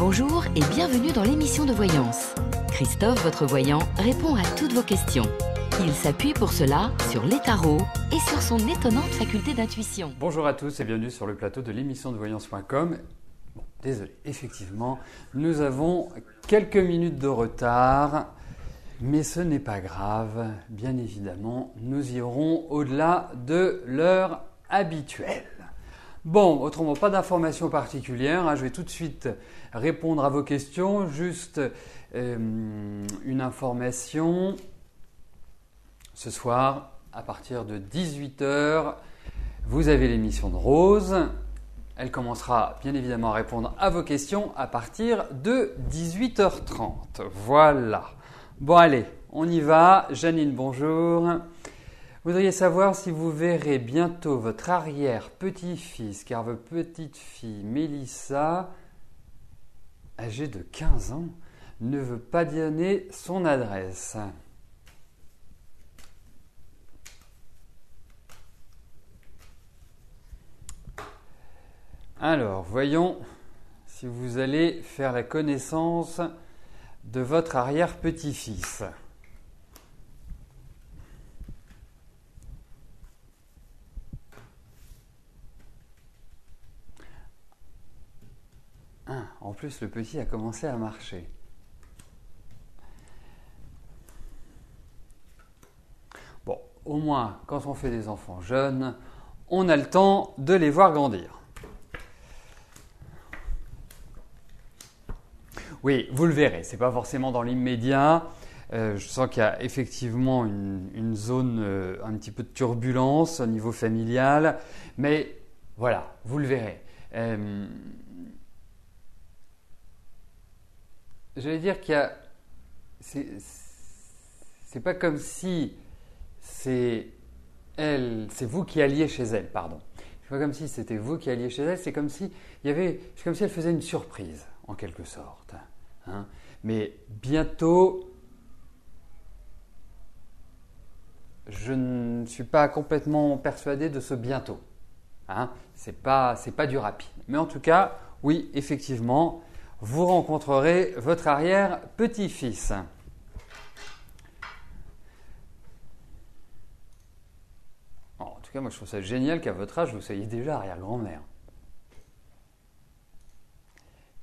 Bonjour et bienvenue dans l'émission de voyance. Christophe, votre voyant, répond à toutes vos questions. Il s'appuie pour cela sur les tarots et sur son étonnante faculté d'intuition. Bonjour à tous et bienvenue sur le plateau de l'émission de voyance.com. Bon, désolé, effectivement, nous avons quelques minutes de retard, mais ce n'est pas grave. Bien évidemment, nous irons au-delà de l'heure habituelle. Bon, autrement, pas d'informations particulières. Je vais tout de suite répondre à vos questions. Juste une information. Ce soir, à partir de 18h, vous avez l'émission de Rose. Elle commencera bien évidemment à répondre à vos questions à partir de 18h30. Voilà. Bon allez, on y va. Janine, bonjour. Vous voudriez savoir si vous verrez bientôt votre arrière-petit-fils, car votre petite-fille Mélissa, âgée de 15 ans, ne veut pas donner son adresse. Alors, voyons si vous allez faire la connaissance de votre arrière-petit-fils. En plus, le petit a commencé à marcher. Bon, au moins, quand on fait des enfants jeunes, on a le temps de les voir grandir. Oui, vous le verrez, ce n'est pas forcément dans l'immédiat. Je sens qu'il y a effectivement une zone, un petit peu de turbulence au niveau familial. Mais voilà, vous le verrez. J'allais dire qu'il y a… C'est pas comme si c'est vous qui alliez chez elle, pardon. C'est pas comme si c'était vous qui alliez chez elle, c'est comme si elle faisait une surprise, en quelque sorte. Hein. Mais bientôt, je ne suis pas complètement persuadé de ce bientôt. Hein. C'est pas du rapide. Mais en tout cas, oui, effectivement, vous rencontrerez votre arrière-petit-fils. En tout cas, moi je trouve ça génial qu'à votre âge, vous soyez déjà arrière-grand-mère.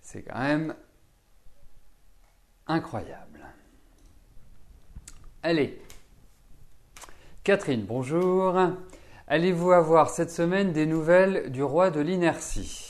C'est quand même incroyable. Allez, Catherine, bonjour. Allez-vous avoir cette semaine des nouvelles du roi de l'inertie ?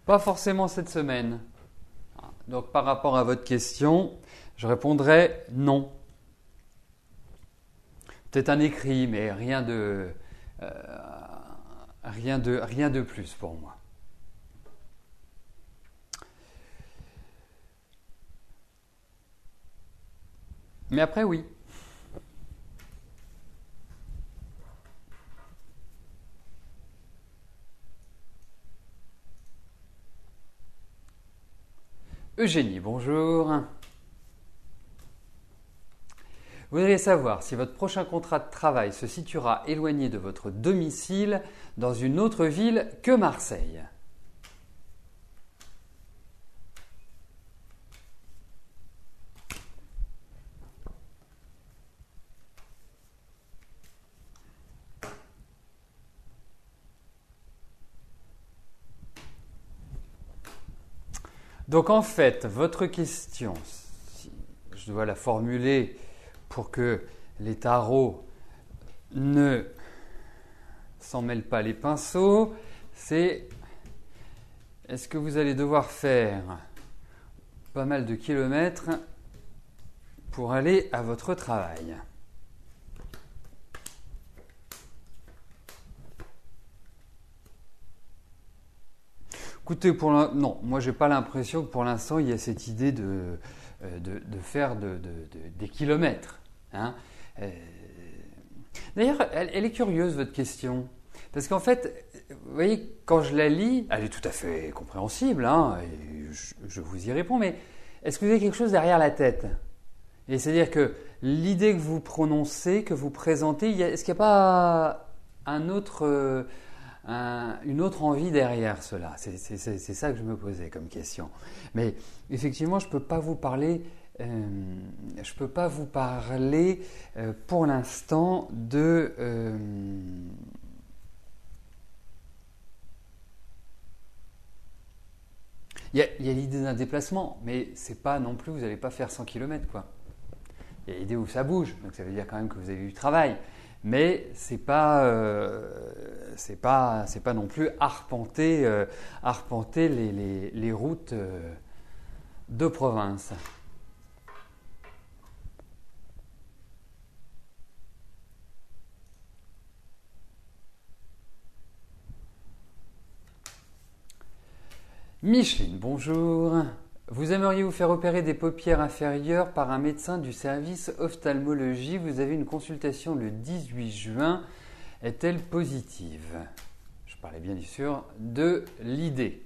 Pas forcément cette semaine. Donc par rapport à votre question, je répondrai non. Peut-être un écrit, mais rien de plus pour moi. Mais après, oui. Eugénie, bonjour. Vous voudriez savoir si votre prochain contrat de travail se situera éloigné de votre domicile dans une autre ville que Marseille. Donc en fait, votre question, si je dois la formuler pour que les tarots ne s'en mêlent pas les pinceaux, c'est est-ce que vous allez devoir faire pas mal de kilomètres pour aller à votre travail ? Écoutez, non, moi j'ai pas l'impression que pour l'instant il y a cette idée de faire des kilomètres. Hein. D'ailleurs, elle est curieuse votre question. Parce qu'en fait, vous voyez, quand je la lis, elle est tout à fait compréhensible, hein, et je vous y réponds, mais est-ce que vous avez quelque chose derrière la tête? Et c'est-à-dire que l'idée que vous prononcez, que vous présentez, est-ce qu'il n'y a pas une autre envie derrière cela? C'est ça que je me posais comme question. Mais effectivement, je ne peux pas vous parler, pour l'instant de... Il y a l'idée d'un déplacement, mais c'est pas non plus, vous n'allez pas faire 100 km, quoi. Il y a l'idée où ça bouge, donc ça veut dire quand même que vous avez du travail. Mais c'est pas non plus arpenter les routes de province. Micheline, bonjour. Vous aimeriez vous faire opérer des paupières inférieures par un médecin du service ophtalmologie. Vous avez une consultation le 18 juin. Est-elle positive? Je parlais bien sûr de l'idée.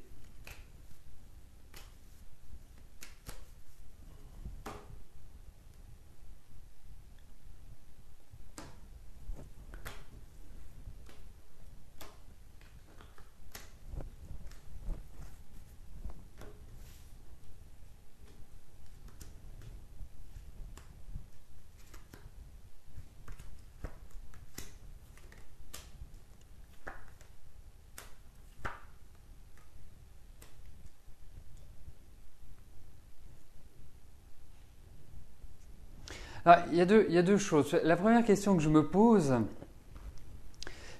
Alors, il y a deux choses. La première question que je me pose,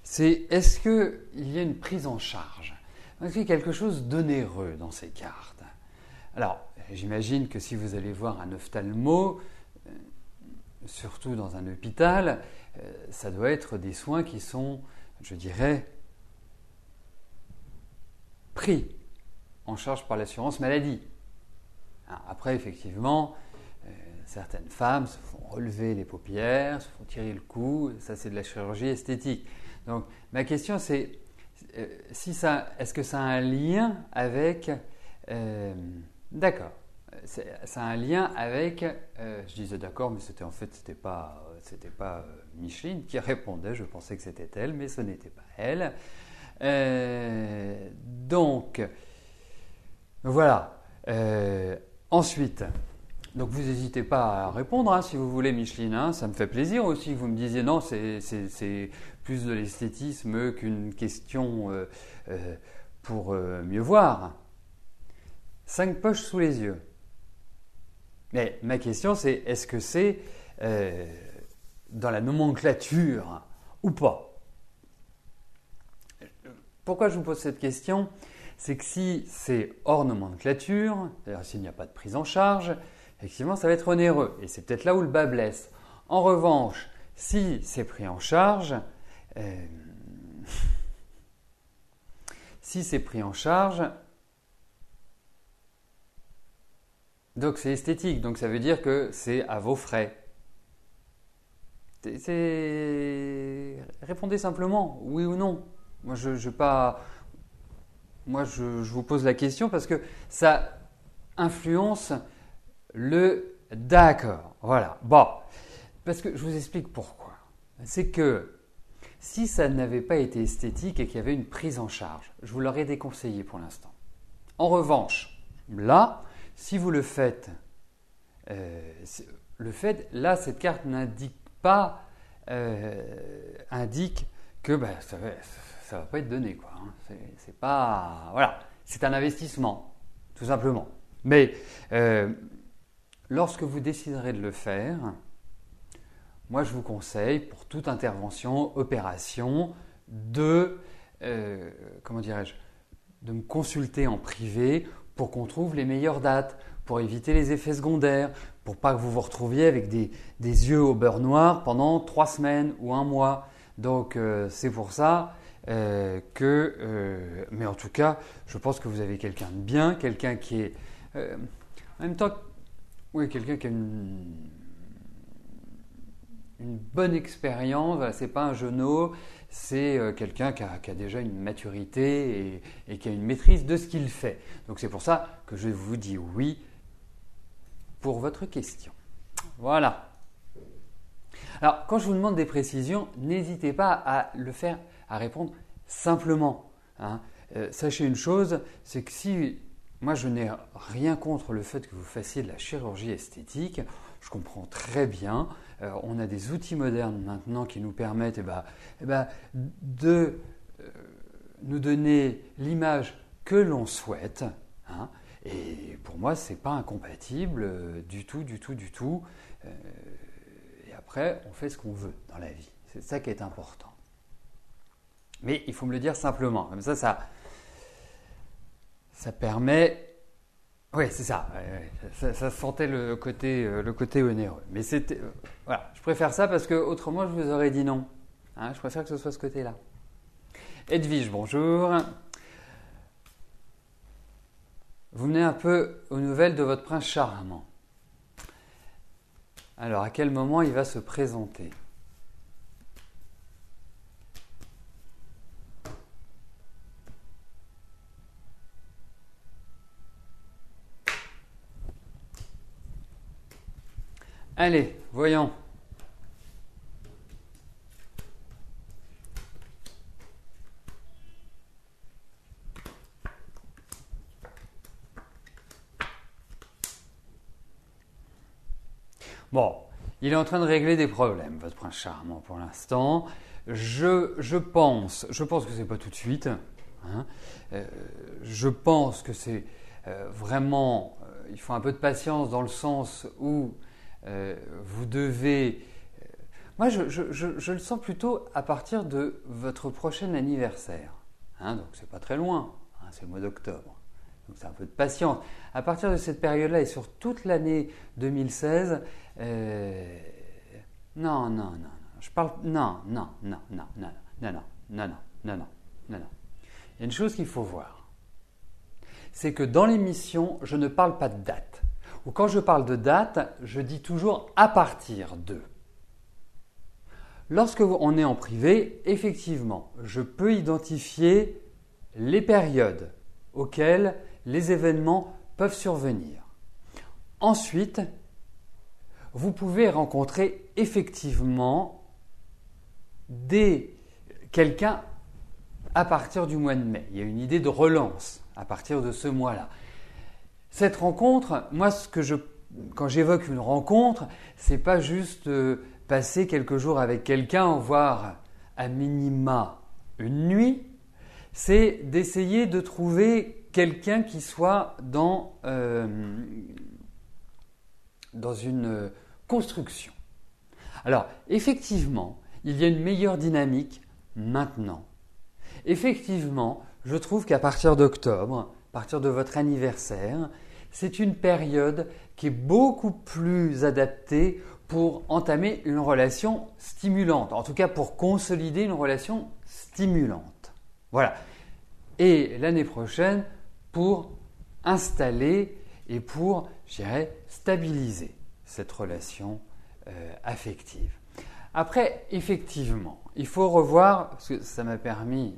c'est est-ce qu'il y a une prise en charge? Est-ce qu'il y a quelque chose d'onéreux dans ces cartes? Alors, j'imagine que si vous allez voir un ophtalmo, surtout dans un hôpital, ça doit être des soins qui sont, je dirais, pris en charge par l'assurance maladie. Après, effectivement, certaines femmes se font relever les paupières, se font tirer le cou, ça c'est de la chirurgie esthétique. Donc ma question c'est, est-ce que ça a un lien avec... d'accord, ça a un lien avec... je disais d'accord, mais c'était pas Micheline qui répondait, je pensais que c'était elle, mais ce n'était pas elle. Donc, voilà. Ensuite... Donc vous n'hésitez pas à répondre si vous voulez, Micheline, hein, ça me fait plaisir aussi que vous me disiez non, c'est plus de l'esthétisme qu'une question pour mieux voir. 5 poches sous les yeux. Mais ma question c'est, est-ce que c'est dans la nomenclature ou pas? Pourquoi je vous pose cette question? C'est que si c'est hors nomenclature, c'est-à-dire s'il n'y a pas de prise en charge, effectivement, ça va être onéreux et c'est peut-être là où le bas blesse. En revanche, si c'est pris en charge, donc c'est esthétique, donc ça veut dire que c'est à vos frais. Répondez simplement, oui ou non. Moi, je vous pose la question parce que ça influence le d'accord. Voilà. Bon, parce que je vous explique pourquoi. C'est que si ça n'avait pas été esthétique et qu'il y avait une prise en charge, je vous l'aurais déconseillé pour l'instant. En revanche, là, si vous le faites, là, cette carte n'indique pas, indique que ça va pas être donné, quoi. Hein. C'est pas, voilà, c'est un investissement, tout simplement. Mais lorsque vous déciderez de le faire, moi je vous conseille pour toute intervention, opération, de me consulter en privé pour qu'on trouve les meilleures dates, pour éviter les effets secondaires, pour pas que vous vous retrouviez avec des yeux au beurre noir pendant 3 semaines ou 1 mois. Donc c'est pour ça, mais en tout cas, je pense que vous avez quelqu'un de bien, quelqu'un qui est en même temps, oui, quelqu'un qui a une bonne expérience. Voilà, c'est pas un jeuneau, c'est quelqu'un qui a déjà une maturité et qui a une maîtrise de ce qu'il fait. Donc c'est pour ça que je vous dis oui pour votre question. Voilà. Alors, quand je vous demande des précisions, n'hésitez pas à le faire, à répondre simplement. Hein. Sachez une chose, c'est que si moi je n'ai rien contre le fait que vous fassiez de la chirurgie esthétique, je comprends très bien. On a des outils modernes maintenant qui nous permettent de nous donner l'image que l'on souhaite. Hein. Et pour moi, ce n'est pas incompatible du tout, du tout, du tout. Et après, on fait ce qu'on veut dans la vie. C'est ça qui est important. Mais il faut me le dire simplement. Comme ça permet... Oui, c'est ça. Ça sentait le côté onéreux. Mais c'était... voilà. Je préfère ça parce que autrement, je vous aurais dit non. Hein, je préfère que ce soit ce côté-là. Edwige, bonjour. Vous venez un peu aux nouvelles de votre prince charmant. Alors, à quel moment il va se présenter ? Allez, voyons. Bon, il est en train de régler des problèmes, votre prince charmant, pour l'instant. Je pense que ce n'est pas tout de suite. Hein. Je pense que c'est vraiment... il faut un peu de patience dans le sens où vous devez... moi, je le sens plutôt à partir de votre prochain anniversaire. Hein, donc, c'est pas très loin. Hein, c'est le mois d'octobre. Donc, c'est un peu de patience. À partir de cette période-là et sur toute l'année 2016... non. Je parle... Non. Il y a une chose qu'il faut voir. C'est que dans l'émission, je ne parle pas de date. Ou quand je parle de date, je dis toujours à partir de. Lorsque on est en privé, effectivement, je peux identifier les périodes auxquelles les événements peuvent survenir. Ensuite, vous pouvez rencontrer effectivement quelqu'un à partir du mois de mai. Il y a une idée de relance à partir de ce mois-là. Cette rencontre, moi, quand j'évoque une rencontre, c'est pas juste passer quelques jours avec quelqu'un, voire à minima une nuit, c'est d'essayer de trouver quelqu'un qui soit dans une construction. Alors, effectivement, il y a une meilleure dynamique maintenant. Effectivement, je trouve qu'à partir d'octobre, à partir de votre anniversaire, c'est une période qui est beaucoup plus adaptée pour entamer une relation stimulante, en tout cas pour consolider une relation stimulante. Voilà. Et l'année prochaine, pour installer et pour, je dirais, stabiliser cette relation affective. Après, effectivement, il faut revoir, parce que ça m'a permis,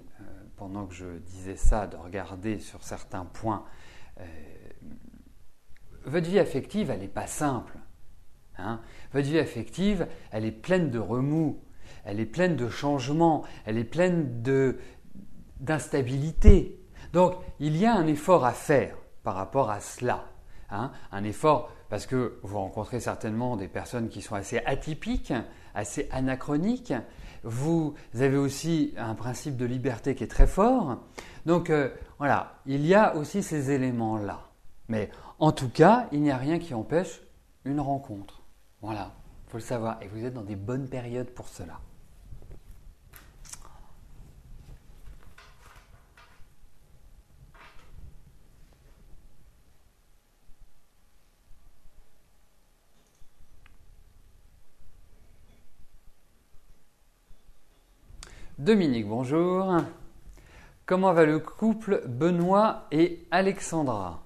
pendant que je disais ça, de regarder sur certains points. Votre vie affective, elle n'est pas simple. Hein. Votre vie affective, elle est pleine de remous, elle est pleine de changements, elle est pleine d'instabilité. Donc, il y a un effort à faire par rapport à cela. Hein. Un effort parce que vous rencontrez certainement des personnes qui sont assez atypiques, assez anachroniques. Vous avez aussi un principe de liberté qui est très fort. Donc voilà, il y a aussi ces éléments-là. Mais en tout cas, il n'y a rien qui empêche une rencontre. Voilà, il faut le savoir. Et vous êtes dans des bonnes périodes pour cela. Dominique, bonjour. Comment va le couple Benoît et Alexandra?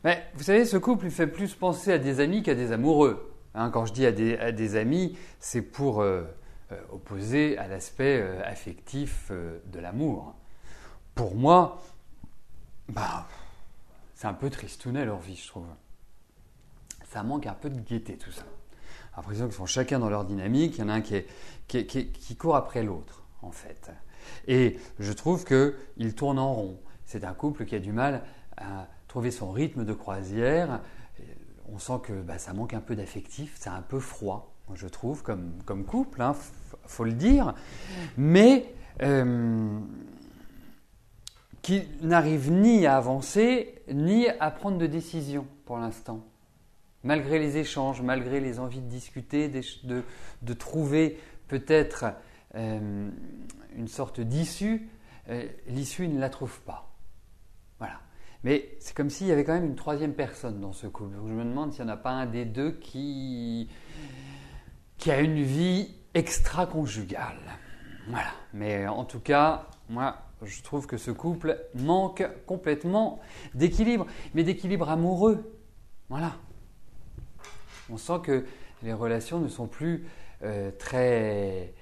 Mais, vous savez, ce couple il fait plus penser à des amis qu'à des amoureux. Hein, quand je dis à des amis, c'est pour opposer à l'aspect affectif de l'amour. Pour moi, c'est un peu tristounet leur vie, je trouve. Ça manque un peu de gaieté tout ça. J'ai l'impression qu'ils sont chacun dans leur dynamique. Il y en a un qui court après l'autre, en fait. Et je trouve qu'ils tournent en rond. C'est un couple qui a du mal à trouver son rythme de croisière. On sent que ça manque un peu d'affectif. C'est un peu froid, je trouve, comme couple, hein, faut le dire. Mais qui n'arrive ni à avancer, ni à prendre de décision pour l'instant. Malgré les échanges, malgré les envies de discuter, de trouver peut-être une sorte d'issue, l'issue, ils ne la trouvent pas. Voilà. Mais c'est comme s'il y avait quand même une troisième personne dans ce couple. Donc je me demande s'il n'y en a pas un des deux qui a une vie extra-conjugale. Voilà. Mais en tout cas, moi, je trouve que ce couple manque complètement d'équilibre. Mais d'équilibre amoureux. Voilà. On sent que les relations ne sont plus très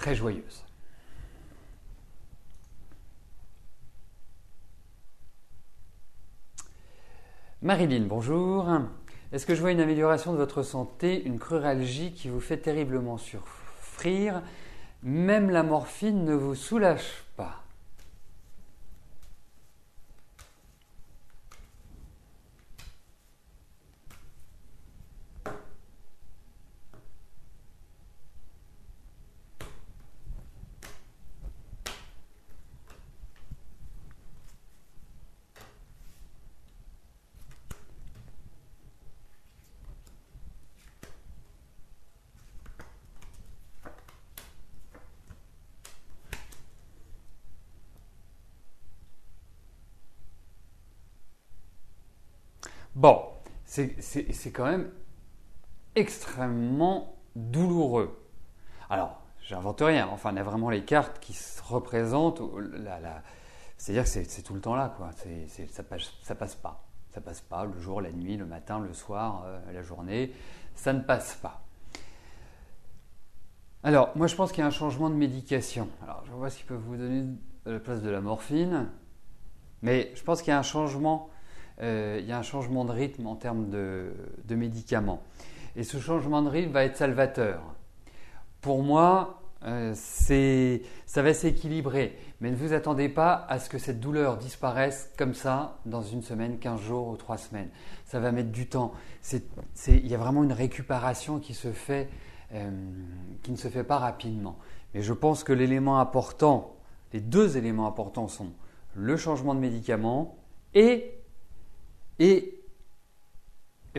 joyeuses. Marilyn, bonjour. Est-ce que je vois une amélioration de votre santé, une cruralgie qui vous fait terriblement souffrir? Même la morphine ne vous soulage pas. Bon, c'est quand même extrêmement douloureux. Alors, j'invente rien. Enfin, on a vraiment les cartes qui se représentent. C'est-à-dire que c'est tout le temps là, quoi. Ça passe pas. Ça passe pas le jour, la nuit, le matin, le soir, la journée. Ça ne passe pas. Alors, moi, je pense qu'il y a un changement de médication. Alors, je vois ce qu'ils peuvent vous donner à la place de la morphine. Mais je pense qu'il y a un changement. Il y a un changement de rythme en termes de médicaments. Et ce changement de rythme va être salvateur. Pour moi, ça va s'équilibrer. Mais ne vous attendez pas à ce que cette douleur disparaisse comme ça dans une semaine, 15 jours ou 3 semaines. Ça va mettre du temps. Il y a vraiment une récupération qui ne se fait pas rapidement. Mais je pense que l'élément important, les deux éléments importants sont le changement de médicament et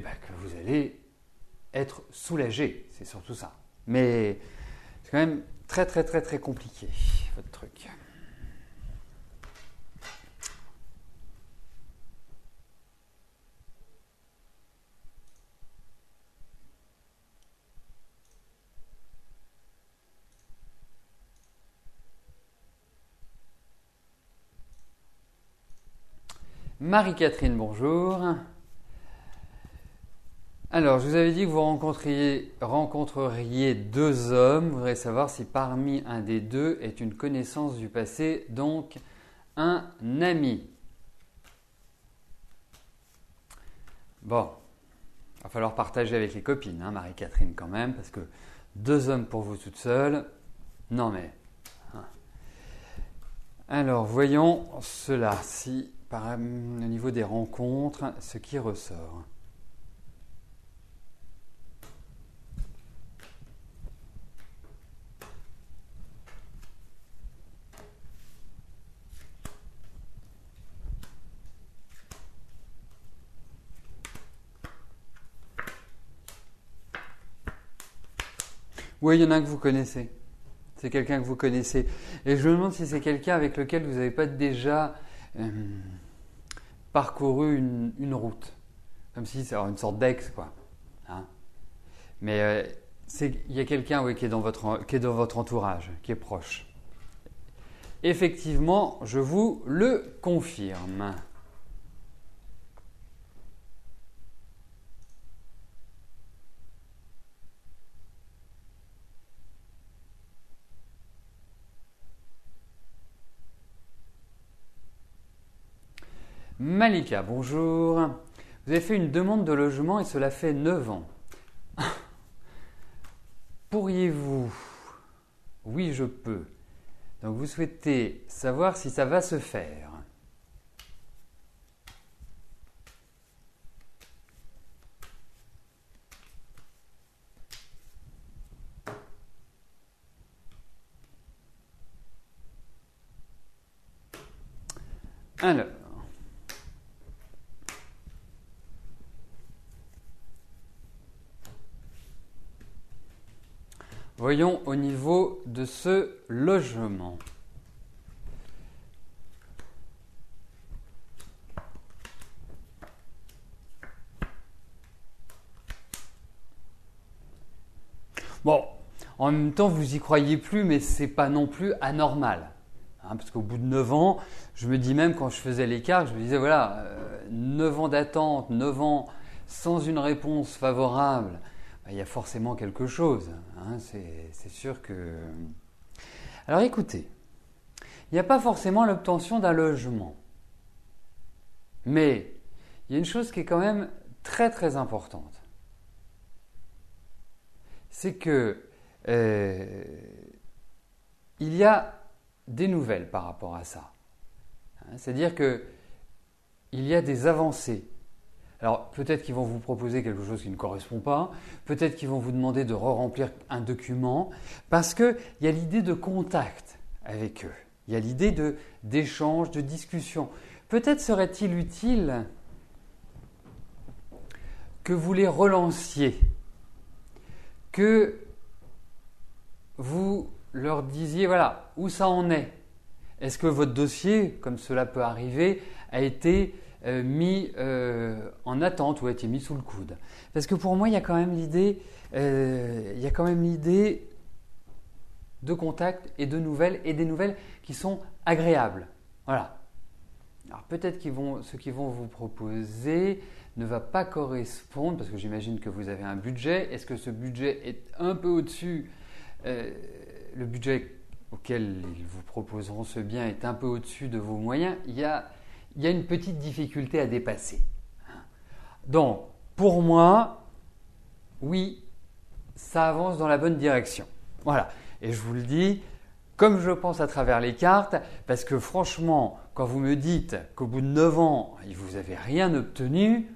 que vous allez être soulagé, c'est surtout ça. Mais c'est quand même très très très très compliqué, votre truc. Marie-Catherine, bonjour. Alors, je vous avais dit que vous rencontreriez deux hommes. Je voudrais savoir si parmi un des deux est une connaissance du passé, donc un ami. Bon, il va falloir partager avec les copines, hein, Marie-Catherine quand même, parce que deux hommes pour vous toute seule, non mais... Hein. Alors, voyons cela, si au niveau des rencontres, ce qui ressort. Oui, il y en a un que vous connaissez. C'est quelqu'un que vous connaissez. Et je me demande si c'est quelqu'un avec lequel vous n'avez pas déjà parcouru une route. Comme si c'est une sorte d'ex, quoi. Hein. Mais il y a quelqu'un qui est dans votre entourage, qui est proche. Effectivement, je vous le confirme. Malika, bonjour. Vous avez fait une demande de logement et cela fait 9 ans. Pourriez-vous? Oui, je peux. Donc vous souhaitez savoir si ça va se faire. Alors. Voyons au niveau de ce logement. Bon, en même temps, vous y croyez plus, mais c'est pas non plus anormal. Hein, parce qu'au bout de 9 ans, je me dis même quand je faisais l'écart, je me disais voilà, 9 ans d'attente, 9 ans sans une réponse favorable, il y a forcément quelque chose. Hein, c'est sûr que... Alors écoutez, il n'y a pas forcément l'obtention d'un logement. Mais il y a une chose qui est quand même très très importante. C'est que il y a des nouvelles par rapport à ça. Hein, c'est-à-dire qu'il y a des avancées. Alors peut-être qu'ils vont vous proposer quelque chose qui ne correspond pas, peut-être qu'ils vont vous demander de re-remplir un document, parce qu'il y a l'idée de contact avec eux, il y a l'idée d'échange, de discussion. Peut-être serait-il utile que vous les relanciez, que vous leur disiez voilà où ça en est. Est-ce que votre dossier, comme cela peut arriver, a été mis en attente ou a été mis sous le coude? Parce que pour moi, il y a quand même l'idée, de contact et de nouvelles, et des nouvelles qui sont agréables. Voilà. Alors peut-être ce qu'ils vont vous proposer ne va pas correspondre, parce que j'imagine que vous avez un budget. Est-ce que ce budget est un peu au-dessus le budget auquel ils vous proposeront ce bien est un peu au-dessus de vos moyens? Il y a une petite difficulté à dépasser. Donc, pour moi, oui, ça avance dans la bonne direction. Voilà. Et je vous le dis, comme je pense à travers les cartes, parce que franchement, quand vous me dites qu'au bout de 9 ans, vous n'avez rien obtenu,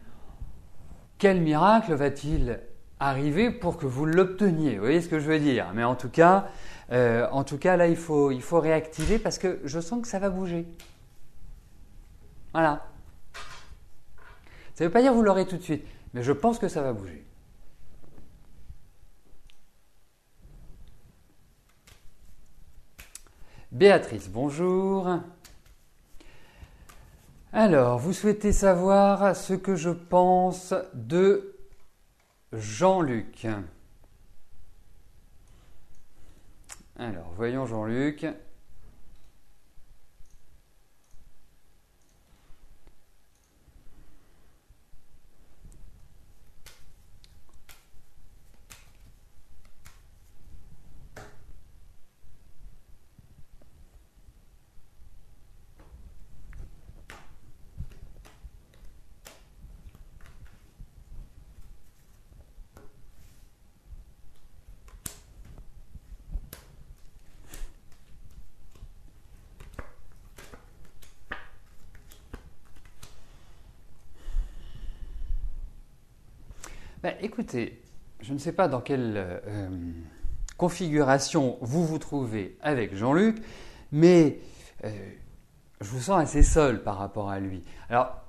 quel miracle va-t-il arriver pour que vous l'obteniez? Vous voyez ce que je veux dire? Mais en tout cas, là, il faut réactiver parce que je sens que ça va bouger. Voilà. Ça ne veut pas dire que vous l'aurez tout de suite, mais je pense que ça va bouger. Béatrice, bonjour. Alors, vous souhaitez savoir ce que je pense de Jean-Luc. Alors, voyons Jean-Luc. Écoutez, je ne sais pas dans quelle configuration vous vous trouvez avec Jean-Luc, mais je vous sens assez seul par rapport à lui. Alors,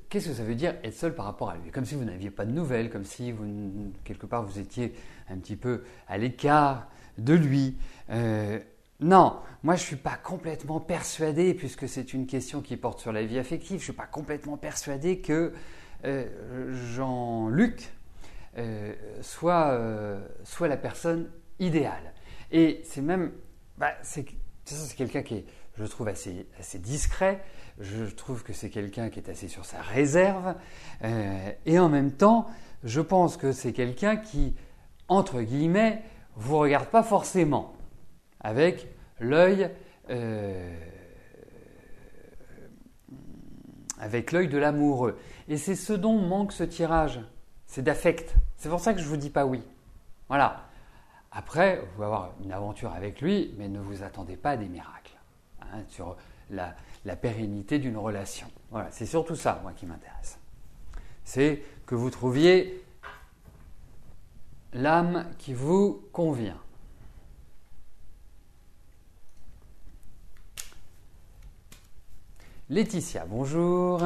qu'est-ce que ça veut dire être seul par rapport à lui? Comme si vous n'aviez pas de nouvelles, comme si quelque part vous étiez un petit peu à l'écart de lui. Non, moi je ne suis pas complètement persuadé, puisque c'est une question qui porte sur la vie affective, je ne suis pas complètement persuadé que Jean-Luc soit la personne idéale. Et c'est même, c'est quelqu'un qui est, je trouve, assez discret. Je trouve que c'est quelqu'un qui est assez sur sa réserve. Et en même temps, je pense que c'est quelqu'un qui, entre guillemets, vous regarde pas forcément avec l'œil de l'amoureux. Et c'est ce dont manque ce tirage, c'est d'affect. C'est pour ça que je ne vous dis pas oui. Voilà. Après, vous pouvez avoir une aventure avec lui, mais ne vous attendez pas à des miracles sur la pérennité d'une relation. Voilà, c'est surtout ça, moi, qui m'intéresse. C'est que vous trouviez l'âme qui vous convient. Laetitia, bonjour.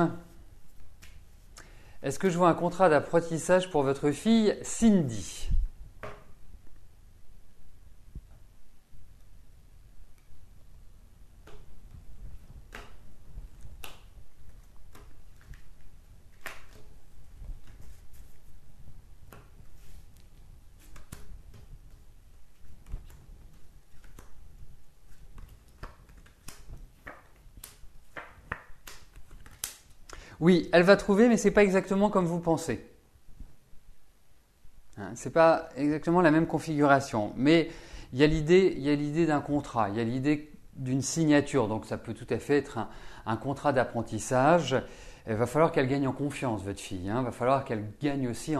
Est-ce que je vois un contrat d'apprentissage pour votre fille Cindy? Oui, elle va trouver, mais ce n'est pas exactement comme vous pensez. Ce n'est pas exactement la même configuration. Mais il y a l'idée d'un contrat, il y a l'idée d'une signature. Donc ça peut tout à fait être un contrat d'apprentissage. Il va falloir qu'elle gagne en confiance, votre fille. Il va falloir qu'elle gagne aussi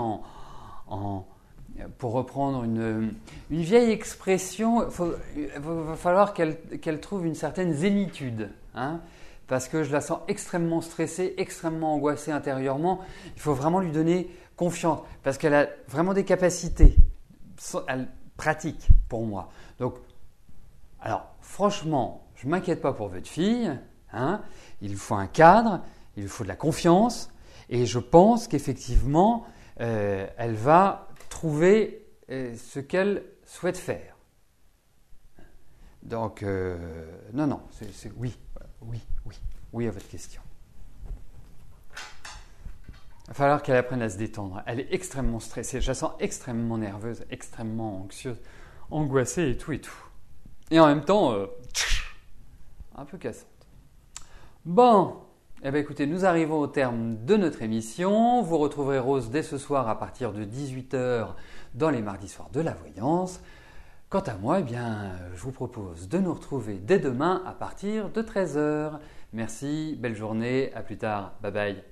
pour reprendre une vieille expression, il va falloir qu'elle trouve une certaine zénitude. Parce que je la sens extrêmement stressée, extrêmement angoissée intérieurement. Il faut vraiment lui donner confiance parce qu'elle a vraiment des capacités pratiques pour moi. Donc, alors franchement, je ne m'inquiète pas pour votre fille. Il faut un cadre, il faut de la confiance et je pense qu'effectivement, elle va trouver ce qu'elle souhaite faire. Donc, non, c'est oui à votre question. Il va falloir qu'elle apprenne à se détendre. Elle est extrêmement stressée, je la sens extrêmement nerveuse, extrêmement anxieuse, angoissée et tout. Et en même temps, un peu cassante. Bon, écoutez, nous arrivons au terme de notre émission. Vous retrouverez Rose dès ce soir à partir de 18h dans les mardis soirs de la voyance. Quant à moi, je vous propose de nous retrouver dès demain à partir de 13h. Merci, belle journée, à plus tard, bye bye.